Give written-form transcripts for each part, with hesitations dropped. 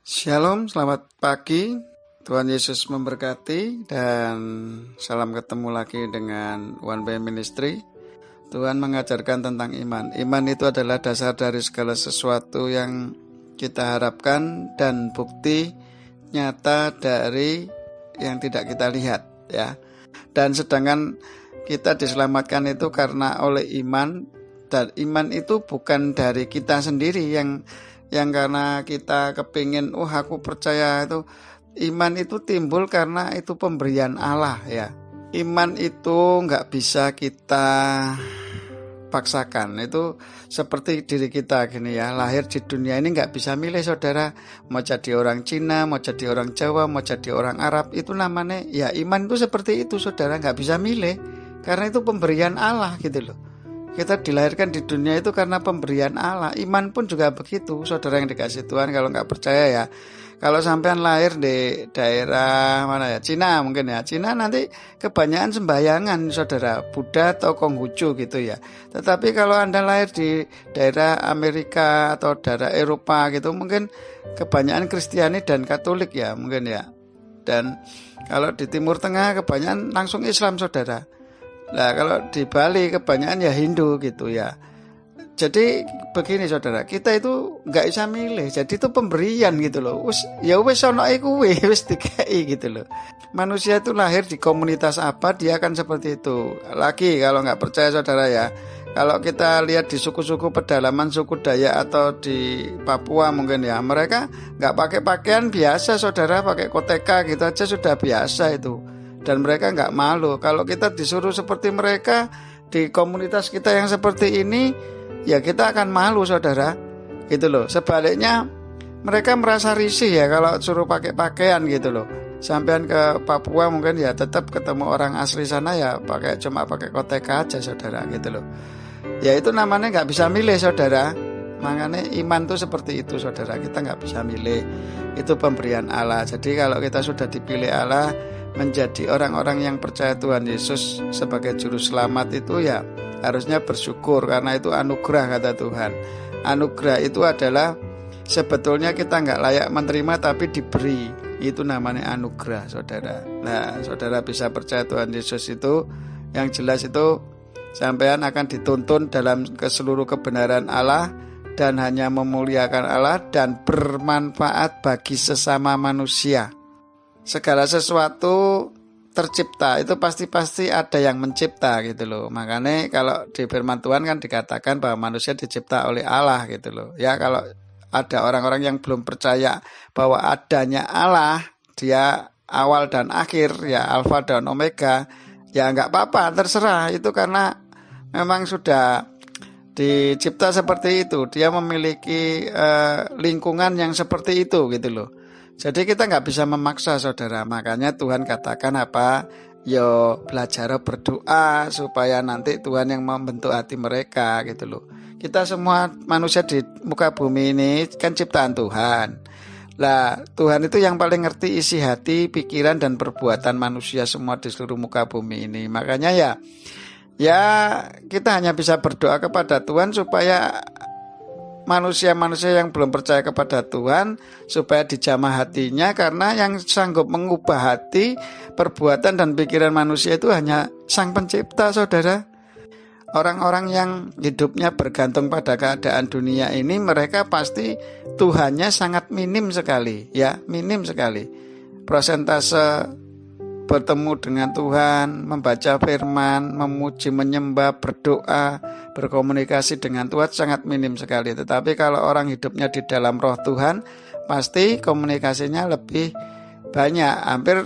Shalom, selamat pagi. Tuhan Yesus memberkati dan salam ketemu lagi dengan One Way Ministry. Tuhan mengajarkan tentang iman. Iman itu adalah dasar dari segala sesuatu yang kita harapkan dan bukti nyata dari yang tidak kita lihat, ya. Dan sedangkan kita diselamatkan itu karena oleh iman, dan iman itu bukan dari kita sendiri yang karena kita kepingin, aku percaya itu. Iman itu timbul karena itu pemberian Allah, ya. Iman itu nggak bisa kita paksakan. Itu seperti diri kita gini, ya. Lahir di dunia ini nggak bisa milih, saudara. Mau jadi orang Cina, mau jadi orang Jawa, mau jadi orang Arab, itu namanya, ya, iman itu seperti itu, saudara. Nggak bisa milih karena itu pemberian Allah, gitu loh. Kita dilahirkan di dunia itu karena pemberian Allah. Iman pun juga begitu, saudara yang dikasih Tuhan. Kalau nggak percaya, ya, kalau sampean lahir di daerah mana, ya, Cina mungkin, ya, Cina nanti kebanyakan sembayangan, saudara, Buddha atau Konghucu gitu, ya. Tetapi kalau Anda lahir di daerah Amerika atau daerah Eropa gitu, mungkin kebanyakan Kristiani dan Katolik, ya, mungkin, ya. Dan kalau di Timur Tengah kebanyakan langsung Islam, saudara. Nah, kalau di Bali kebanyakan ya Hindu gitu, ya. Jadi begini, saudara, kita itu nggak bisa milih. Jadi itu pemberian gitu loh. Wis ono iku wis dikei gitu loh. Manusia itu lahir di komunitas apa, dia akan seperti itu. Lagi kalau nggak percaya, saudara, ya. Kalau kita lihat di suku-suku pedalaman, suku Dayak atau di Papua mungkin, ya, mereka nggak pakai pakaian biasa, saudara, pakai koteka gitu aja sudah biasa itu. Dan mereka nggak malu. Kalau kita disuruh seperti mereka di komunitas kita yang seperti ini, ya kita akan malu, saudara, gitu loh. Sebaliknya mereka merasa risih, ya, kalau suruh pakai pakaian gitu loh. Sampean ke Papua mungkin, ya, tetap ketemu orang asli sana, ya, cuma pakai koteka aja, saudara, gitu loh. Ya itu namanya nggak bisa milih, saudara. Makanya iman itu seperti itu, saudara. Kita nggak bisa milih. Itu pemberian Allah. Jadi kalau kita sudah dipilih Allah menjadi orang-orang yang percaya Tuhan Yesus sebagai juru selamat itu, ya, harusnya bersyukur karena itu anugerah, kata Tuhan. Anugerah itu adalah sebetulnya kita nggak layak menerima tapi diberi. Itu namanya anugerah, saudara. Nah, saudara bisa percaya Tuhan Yesus itu, yang jelas itu sampean akan dituntun dalam seluruh kebenaran Allah dan hanya memuliakan Allah dan bermanfaat bagi sesama manusia. Segala sesuatu tercipta itu pasti ada yang mencipta gitu loh. Makanya kalau di firman Tuhan kan dikatakan bahwa manusia dicipta oleh Allah gitu loh. Ya, kalau ada orang-orang yang belum percaya bahwa adanya Allah, dia awal dan akhir, ya, alfa dan omega, ya nggak apa-apa, terserah. Itu karena memang sudah dicipta seperti itu. Dia memiliki lingkungan yang seperti itu gitu loh. Jadi kita nggak bisa memaksa, saudara. Makanya Tuhan katakan apa? Yo, belajar berdoa supaya nanti Tuhan yang membentuk hati mereka gitu loh. Kita semua manusia di muka bumi ini kan ciptaan Tuhan. Lah, Tuhan itu yang paling ngerti isi hati, pikiran dan perbuatan manusia semua di seluruh muka bumi ini. Makanya ya kita hanya bisa berdoa kepada Tuhan supaya manusia-manusia yang belum percaya kepada Tuhan supaya dijamah hatinya, karena yang sanggup mengubah hati, perbuatan dan pikiran manusia itu hanya Sang Pencipta, saudara. Orang-orang yang hidupnya bergantung pada keadaan dunia ini, mereka pasti Tuhannya sangat minim sekali, ya, minim sekali. Persentase bertemu dengan Tuhan, membaca firman, memuji, menyembah, berdoa, berkomunikasi dengan Tuhan sangat minim sekali. Tetapi kalau orang hidupnya di dalam roh Tuhan, pasti komunikasinya lebih banyak. Hampir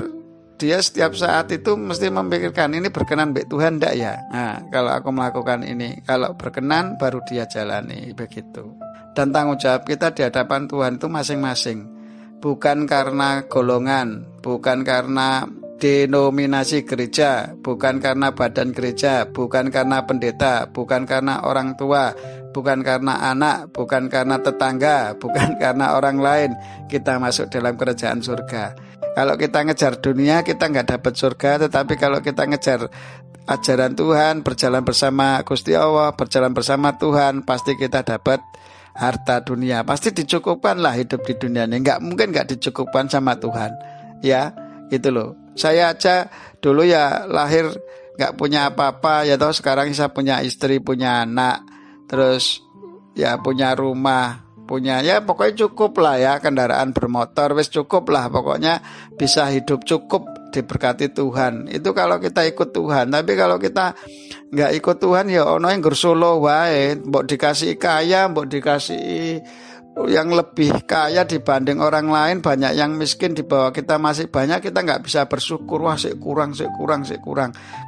dia setiap saat itu mesti memikirkan, ini berkenan baik Tuhan enggak, ya? Nah, kalau aku melakukan ini, kalau berkenan baru dia jalani, begitu. Dan tanggung jawab kita di hadapan Tuhan itu masing-masing. Bukan karena golongan, bukan karena denominasi gereja, bukan karena badan gereja, bukan karena pendeta, bukan karena orang tua, bukan karena anak, bukan karena tetangga, bukan karena orang lain kita masuk dalam kerajaan surga. Kalau kita ngejar dunia, kita nggak dapat surga. Tetapi kalau kita ngejar ajaran Tuhan, berjalan bersama Gusti Allah, berjalan bersama Tuhan, pasti kita dapat harta dunia, pasti dicukupkan lah hidup di dunia ini. Nggak mungkin nggak dicukupkan sama Tuhan. Ya, gitu loh. Saya aja dulu ya lahir nggak punya apa-apa, ya toh sekarang saya punya istri, punya anak, terus ya punya rumah, punya ya pokoknya cukup lah ya, kendaraan bermotor, wis cukup lah, pokoknya bisa hidup cukup, diberkati Tuhan. Itu kalau kita ikut Tuhan. Tapi kalau kita nggak ikut Tuhan ya ono yang gersolo wae, mbok dikasih kaya, mbok dikasih yang lebih kaya dibanding orang lain, banyak yang miskin di bawah kita masih banyak, kita nggak bisa bersyukur. Wah, sik kurang.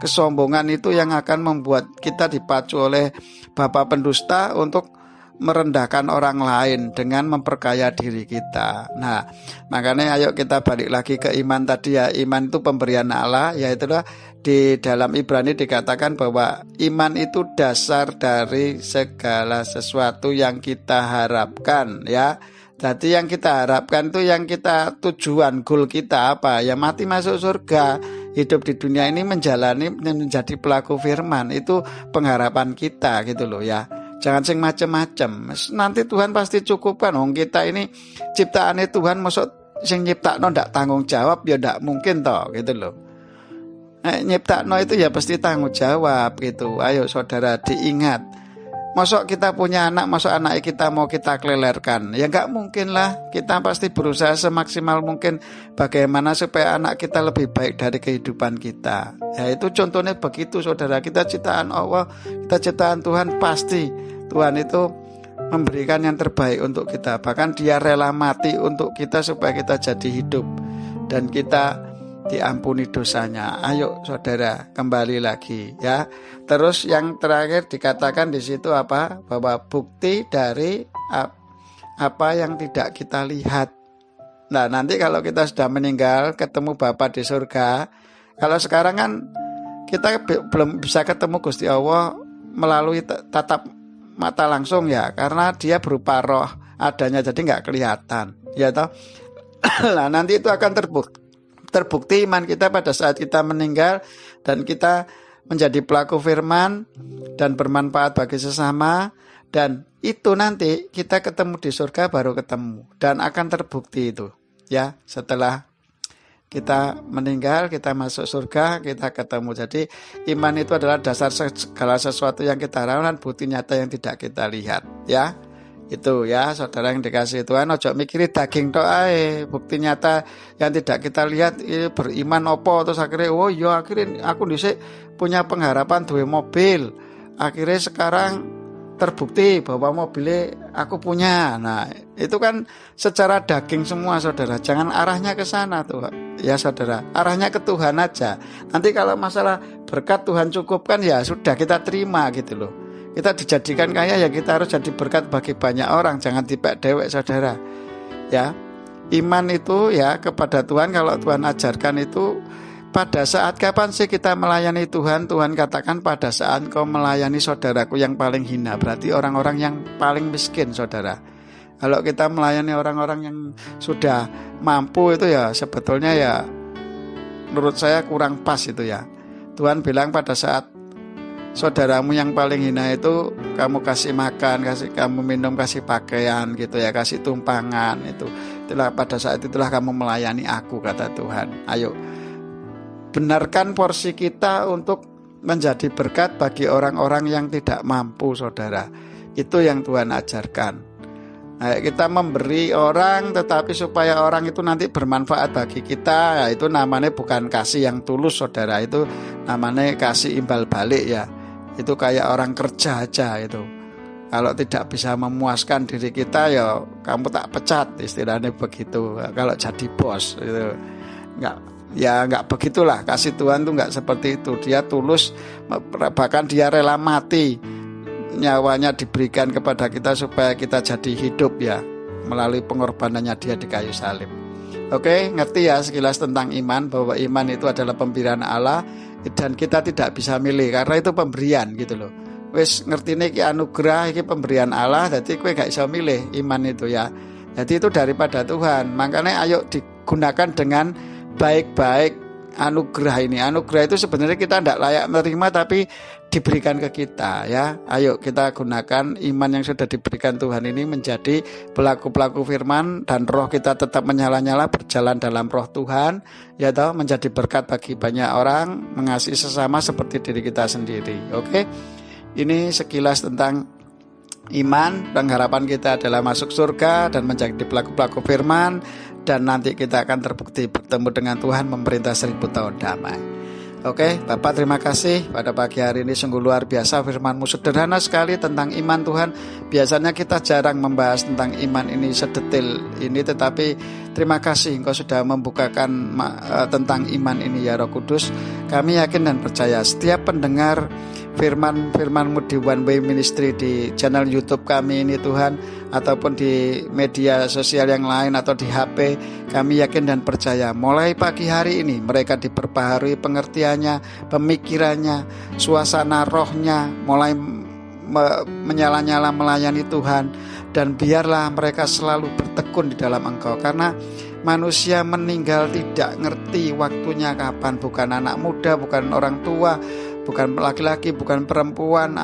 Kesombongan itu yang akan membuat kita dipacu oleh bapak pendusta untuk merendahkan orang lain dengan memperkaya diri kita. Nah, makanya ayo kita balik lagi ke iman tadi ya. Iman itu pemberian Allah, yaitulah di dalam Ibrani dikatakan bahwa iman itu dasar dari segala sesuatu yang kita harapkan ya. Jadi yang kita harapkan itu, yang kita tujuan, goal kita apa? Ya mati masuk surga, hidup di dunia ini menjalani menjadi pelaku firman, itu pengharapan kita gitu loh ya. Jangan sing macem-macem. Nanti Tuhan pasti cukupkan. Kita ini ciptaannya Tuhan, maksud sing nyiptakno ndak tanggung jawab ya ndak mungkin toh gitu loh. Nyiptakno itu ya pasti tanggung jawab gitu. Ayo saudara diingat. Masuk kita punya anak, masuk anak kita mau kita klelerkan, ya nggak mungkin lah. Kita pasti berusaha semaksimal mungkin bagaimana supaya anak kita lebih baik dari kehidupan kita. Ya itu contohnya begitu saudara. Kita ciptaan Allah, kita ciptaan Tuhan, pasti Tuhan itu memberikan yang terbaik untuk kita. Bahkan Dia rela mati untuk kita supaya kita jadi hidup dan kita diampuni dosanya. Ayo saudara kembali lagi ya. Terus yang terakhir dikatakan di situ apa? Bahwa bukti dari apa yang tidak kita lihat. Nah, nanti kalau kita sudah meninggal ketemu Bapa di surga. Kalau sekarang kan kita belum bisa ketemu Gusti Allah melalui tatap mata langsung ya, karena Dia berupa roh adanya, jadi nggak kelihatan ya toh. Nah, nanti itu akan terbukti iman kita pada saat kita meninggal dan kita menjadi pelaku firman dan bermanfaat bagi sesama, dan itu nanti kita ketemu di surga, baru ketemu dan akan terbukti itu ya. Setelah kita meninggal, kita masuk surga, kita ketemu. Jadi iman itu adalah dasar segala sesuatu yang kita harapkan, bukti nyata yang tidak kita lihat ya. Itu ya saudara yang dikasih Tuhan, ojo mikiri daging tok ae, bukti nyata yang tidak kita lihat. Beriman opo terus akhirnya akhirnya aku dhisik punya pengharapan duwe mobil, akhirnya sekarang terbukti bahwa mobilnya aku punya. Nah, itu kan secara daging semua saudara. Jangan arahnya ke sana tuh ya saudara, arahnya ke Tuhan aja. Nanti kalau masalah berkat Tuhan cukupkan, ya sudah kita terima gitu loh. Kita dijadikan kaya ya kita harus jadi berkat bagi banyak orang, jangan dipek dewek saudara ya. Iman itu ya kepada Tuhan, kalau Tuhan ajarkan itu pada saat kapan sih kita melayani Tuhan. Tuhan katakan pada saat kau melayani saudaraku yang paling hina, berarti orang-orang yang paling miskin saudara. Kalau kita melayani orang-orang yang sudah mampu itu ya sebetulnya ya menurut saya kurang pas itu ya. Tuhan bilang pada saat saudaramu yang paling hina itu kamu kasih makan, kamu minum, kasih pakaian gitu ya, kasih tumpangan itu. Itulah pada saat itulah kamu melayani aku, kata Tuhan. Ayo benarkan porsi kita untuk menjadi berkat bagi orang-orang yang tidak mampu saudara. Itu yang Tuhan ajarkan. Nah, kita memberi orang tetapi supaya orang itu nanti bermanfaat bagi kita, ya itu namanya bukan kasih yang tulus saudara, itu namanya kasih imbal balik ya. Itu kayak orang kerja aja itu. Kalau tidak bisa memuaskan diri kita ya kamu tak pecat, istilahnya begitu. Kalau jadi bos itu enggak begitulah. Kasih Tuhan tuh enggak seperti itu. Dia tulus, bahkan Dia rela mati, nyawanya diberikan kepada kita supaya kita jadi hidup ya, melalui pengorbanannya Dia di kayu salib. Oke, ngerti ya sekilas tentang iman, bahwa iman itu adalah pemberian Allah dan kita tidak bisa milih karena itu pemberian gitu loh. Wis ngertine iki anugerah, iki pemberian Allah, jadi kowe gak bisa milih iman itu ya. Jadi itu daripada Tuhan. Makanya ayo digunakan dengan baik-baik anugerah ini. Anugerah itu sebenarnya kita tidak layak menerima tapi diberikan ke kita ya. Ayo kita gunakan iman yang sudah diberikan Tuhan ini menjadi pelaku-pelaku firman, dan roh kita tetap menyala-nyala berjalan dalam roh Tuhan ya toh, menjadi berkat bagi banyak orang, mengasihi sesama seperti diri kita sendiri. Oke. Ini sekilas tentang iman. Pengharapan kita adalah masuk surga dan menjadi pelaku-pelaku firman, dan nanti kita akan terbukti bertemu dengan Tuhan memerintah 1000 tahun damai. Oke, Bapak terima kasih pada pagi hari ini, sungguh luar biasa firman-Mu, sederhana sekali tentang iman Tuhan. Biasanya kita jarang membahas tentang iman ini sedetil ini, tetapi terima kasih Engkau sudah membukakan tentang iman ini ya Roh Kudus. Kami yakin dan percaya setiap pendengar firman-Mu di One Way Ministry, di channel YouTube kami ini Tuhan, ataupun di media sosial yang lain atau di HP, kami yakin dan percaya mulai pagi hari ini mereka diperbaharui pengertiannya, pemikirannya, suasana rohnya mulai menyala-nyala melayani Tuhan, dan biarlah mereka selalu bertekun di dalam Engkau, karena manusia meninggal tidak ngerti waktunya kapan, bukan anak muda, bukan orang tua, bukan laki-laki, bukan perempuan,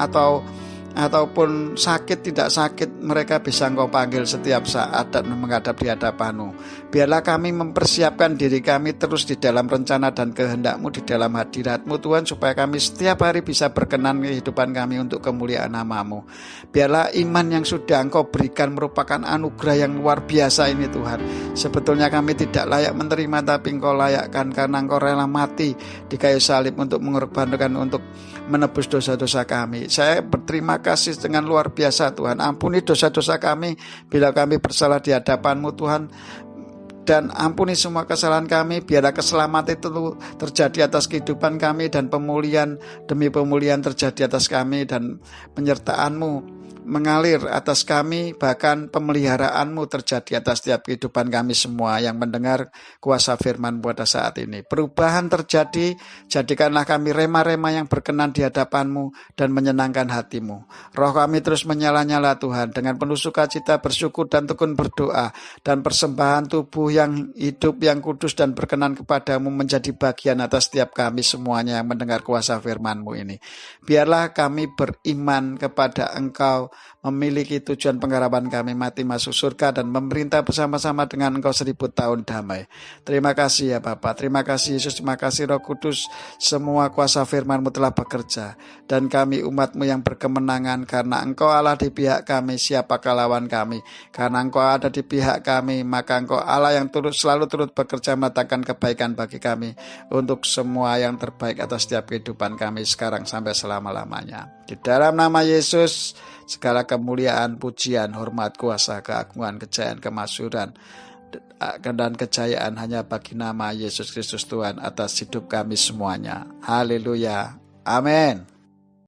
ataupun sakit tidak sakit, mereka bisa Engkau panggil setiap saat dan menghadap di hadapan-Mu. Biarlah kami mempersiapkan diri kami terus di dalam rencana dan kehendak-Mu, di dalam hadirat-Mu Tuhan, supaya kami setiap hari bisa berkenan kehidupan kami untuk kemuliaan nama-Mu. Biarlah iman yang sudah Engkau berikan merupakan anugerah yang luar biasa ini Tuhan. Sebetulnya kami tidak layak menerima, tapi Engkau layakkan karena Engkau rela mati di kayu salib untuk mengorbankan, untuk menebus dosa-dosa kami. Saya berterima kasih dengan luar biasa Tuhan. Ampuni dosa-dosa kami bila kami bersalah di hadapan-Mu Tuhan, dan ampuni semua kesalahan kami. Biarlah keselamatan itu terjadi atas kehidupan kami, dan pemulihan demi pemulihan terjadi atas kami, dan penyertaan-Mu mengalir atas kami, bahkan pemeliharaan-Mu terjadi atas setiap kehidupan kami semua yang mendengar kuasa firman pada saat ini. Perubahan terjadi, jadikanlah kami rema-rema yang berkenan di hadapan-Mu dan menyenangkan hati-Mu. Roh kami terus menyala-nyala Tuhan, dengan penuh sukacita bersyukur dan tekun berdoa, dan persembahan tubuh yang hidup, yang kudus dan berkenan kepada-Mu menjadi bagian atas setiap kami semuanya yang mendengar kuasa firman-Mu ini. Biarlah kami beriman kepada Engkau, memiliki tujuan pengharapan kami mati masuk surga dan memerintah bersama-sama dengan Engkau 1000 tahun damai. Terima kasih ya Bapak, terima kasih Yesus, terima kasih Roh Kudus. Semua kuasa firman-Mu telah bekerja, dan kami umat-Mu yang berkemenangan, karena Engkau Allah di pihak kami, siapakah lawan kami? Karena Engkau ada di pihak kami, maka Engkau Allah yang selalu turut bekerja mendatangkan kebaikan bagi kami, untuk semua yang terbaik atas setiap kehidupan kami sekarang sampai selama-lamanya. Di dalam nama Yesus, segala kemuliaan, pujian, hormat, kuasa, keagungan, kejayaan, kemasyhuran, dan kejayaan hanya bagi nama Yesus Kristus Tuhan atas hidup kami semuanya. Haleluya. Amin.